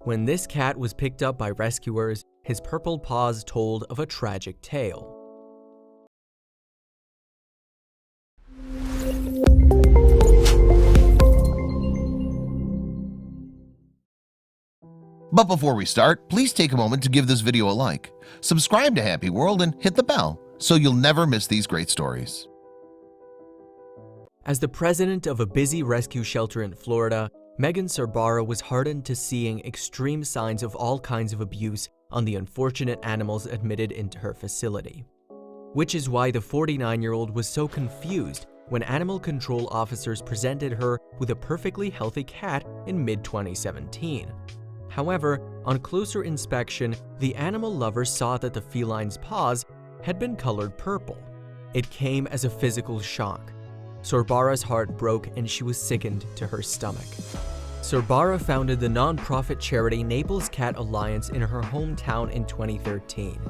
When this cat was picked up by rescuers, his purple paws told of a tragic tale. But before we start, please take a moment to give this video a like, subscribe to HappyWorld, and hit the bell so you'll never miss these great stories. As the president of a busy rescue shelter in Florida, Megan Sorbara was hardened to seeing extreme signs of all kinds of abuse on the unfortunate animals admitted into her facility. Which is why the 49-year-old was so confused when animal control officers presented her with a perfectly healthy cat in mid-2017. However, on closer inspection, the animal lover saw that the feline's paws had been colored purple. It came as a physical shock. Sorbara's heart broke and she was sickened to her stomach. Sorbara founded the non-profit charity Naples Cat Alliance in her hometown in 2013.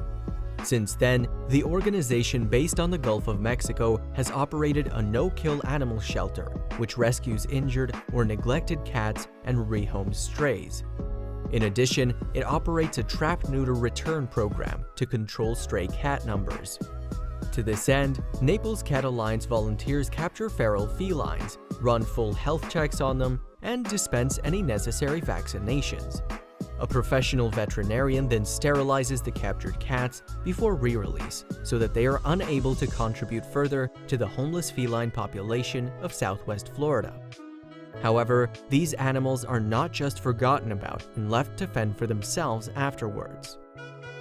Since then, the organization based on the Gulf of Mexico has operated a no-kill animal shelter, which rescues injured or neglected cats and rehomes strays. In addition, it operates a trap-neuter return program to control stray cat numbers. To this end, Naples Cat Alliance volunteers capture feral felines, run full health checks on them, and dispense any necessary vaccinations. A professional veterinarian then sterilizes the captured cats before re-release so that they are unable to contribute further to the homeless feline population of Southwest Florida. However, these animals are not just forgotten about and left to fend for themselves afterwards.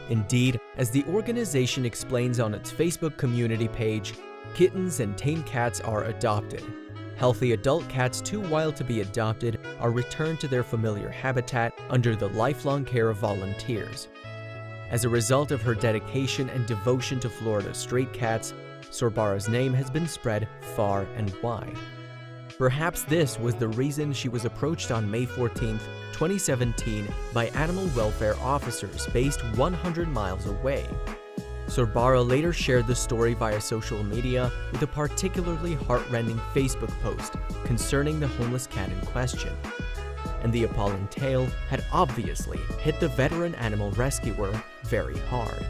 Indeed, as the organization explains on its Facebook community page, kittens and tame cats are adopted. Healthy adult cats too wild to be adopted are returned to their familiar habitat under the lifelong care of volunteers. As a result of her dedication and devotion to Florida's stray cats, Sorbara's name has been spread far and wide. Perhaps this was the reason she was approached on May 14, 2017 by animal welfare officers based 100 miles away. Sorbara later shared the story via social media with a particularly heart-rending Facebook post concerning the homeless cat in question. And the appalling tale had obviously hit the veteran animal rescuer very hard.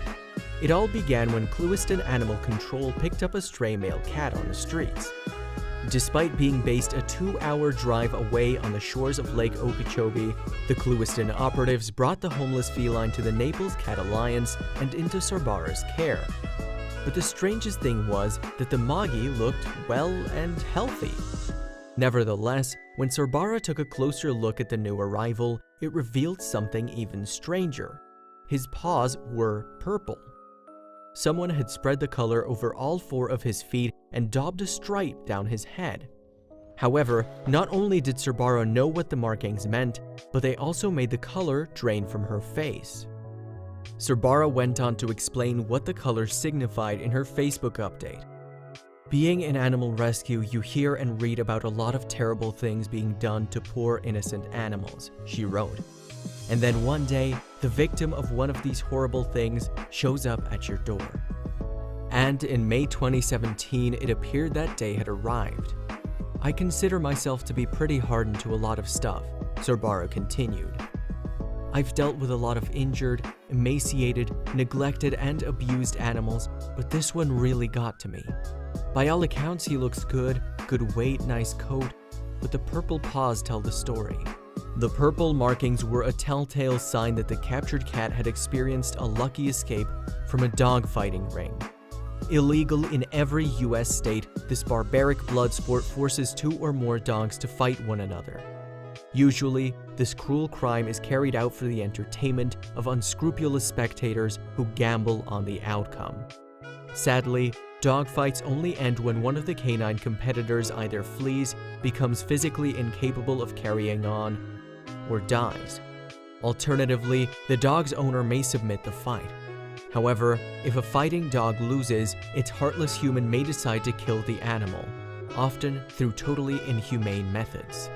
It all began when Clewiston Animal Control picked up a stray male cat on the streets. Despite being based a 2-hour drive away on the shores of Lake Okeechobee, the Clewiston operatives brought the homeless feline to the Naples Cat Alliance and into Sorbara's care. But the strangest thing was that the Moggy looked well and healthy. Nevertheless, when Sorbara took a closer look at the new arrival, it revealed something even stranger. His paws were purple. Someone had spread the color over all 4 of his feet and daubed a stripe down his head. However, not only did Sorbara know what the markings meant, but they also made the color drain from her face. Sorbara went on to explain what the color signified in her Facebook update. Being in animal rescue, you hear and read about a lot of terrible things being done to poor innocent animals, she wrote. And then one day, the victim of one of these horrible things shows up at your door. And in May 2017, it appeared that day had arrived. I consider myself to be pretty hardened to a lot of stuff, Sorbara continued. I've dealt with a lot of injured, emaciated, neglected, and abused animals, but this one really got to me. By all accounts, he looks good weight, nice coat, but the purple paws tell the story. The purple markings were a telltale sign that the captured cat had experienced a lucky escape from a dogfighting ring. Illegal in every US state, this barbaric blood sport forces 2 or more dogs to fight one another. Usually, this cruel crime is carried out for the entertainment of unscrupulous spectators who gamble on the outcome. Sadly, dogfights only end when one of the canine competitors either flees, becomes physically incapable of carrying on, or dies. Alternatively, the dog's owner may submit the fight. However, if a fighting dog loses, its heartless human may decide to kill the animal, often through totally inhumane methods.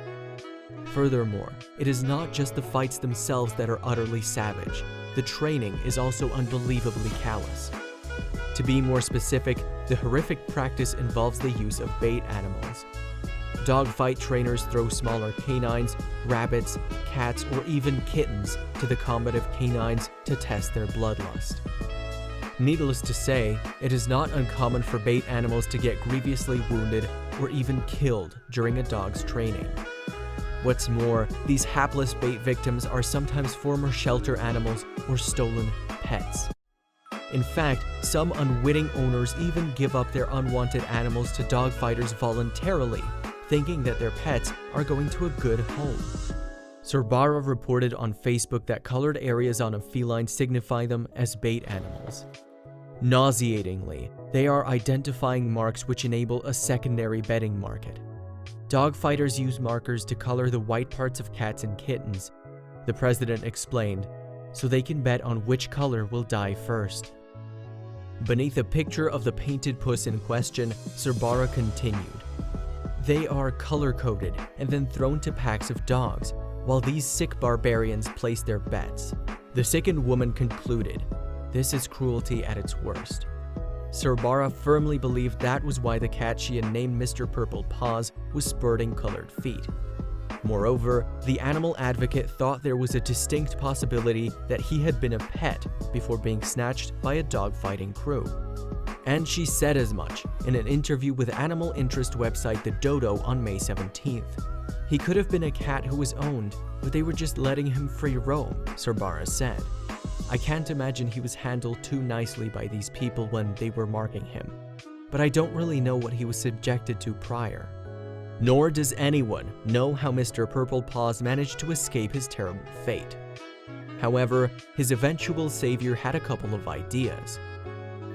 Furthermore, it is not just the fights themselves that are utterly savage. The training is also unbelievably callous. To be more specific, the horrific practice involves the use of bait animals. Dogfight trainers throw smaller canines, rabbits, cats, or even kittens to the combative canines to test their bloodlust. Needless to say, it is not uncommon for bait animals to get grievously wounded or even killed during a dog's training. What's more, these hapless bait victims are sometimes former shelter animals or stolen pets. In fact, some unwitting owners even give up their unwanted animals to dog fighters voluntarily, thinking that their pets are going to a good home. Surbara reported on Facebook that colored areas on a feline signify them as bait animals. Nauseatingly, they are identifying marks which enable a secondary betting market. Dog fighters use markers to color the white parts of cats and kittens, the president explained, so they can bet on which color will die first. Beneath a picture of the painted puss in question, Surbara continued, "They are color-coded and then thrown to packs of dogs, while these sick barbarians place their bets." The sickened woman concluded, "This is cruelty at its worst." Surbara firmly believed that was why the cat she had named Mr. Purple Paws was sporting colored feet. Moreover, the animal advocate thought there was a distinct possibility that he had been a pet before being snatched by a dogfighting crew. And she said as much in an interview with animal interest website The Dodo on May 17th. "He could have been a cat who was owned, but they were just letting him free roam," Surbara said. "I can't imagine he was handled too nicely by these people when they were marking him, but I don't really know what he was subjected to prior." Nor does anyone know how Mr. Purple Paws managed to escape his terrible fate. However, his eventual savior had a couple of ideas.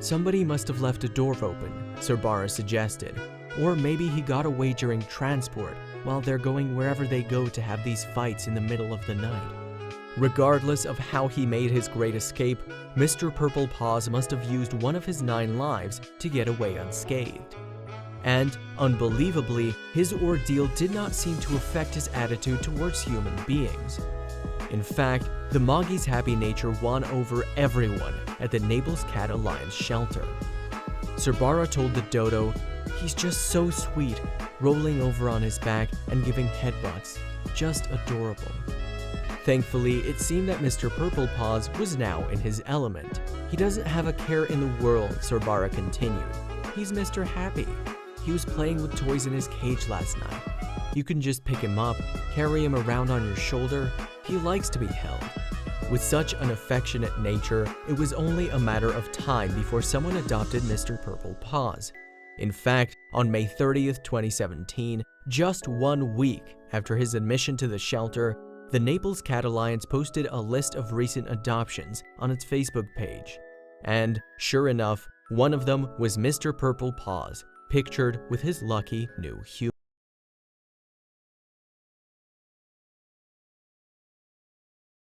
"Somebody must have left a door open," Surbara suggested, "or maybe he got away during transport while they're going wherever they go to have these fights in the middle of the night." Regardless of how he made his great escape, Mr. Purple Paws must have used one of his 9 lives to get away unscathed. And, unbelievably, his ordeal did not seem to affect his attitude towards human beings. In fact, the Moggy's happy nature won over everyone at the Naples Cat Alliance shelter. Surbara told the Dodo, "He's just so sweet, rolling over on his back and giving headbutts. Just adorable." Thankfully, it seemed that Mr. Purple Paws was now in his element. "He doesn't have a care in the world," Surbara continued. "He's Mr. Happy. He was playing with toys in his cage last night. You can just pick him up, carry him around on your shoulder. He likes to be held." With such an affectionate nature, it was only a matter of time before someone adopted Mr. Purple Paws. In fact, on May 30th, 2017, just 1 week after his admission to the shelter, the Naples Cat Alliance posted a list of recent adoptions on its Facebook page. And, sure enough, one of them was Mr. Purple Paws, pictured with his lucky new hue.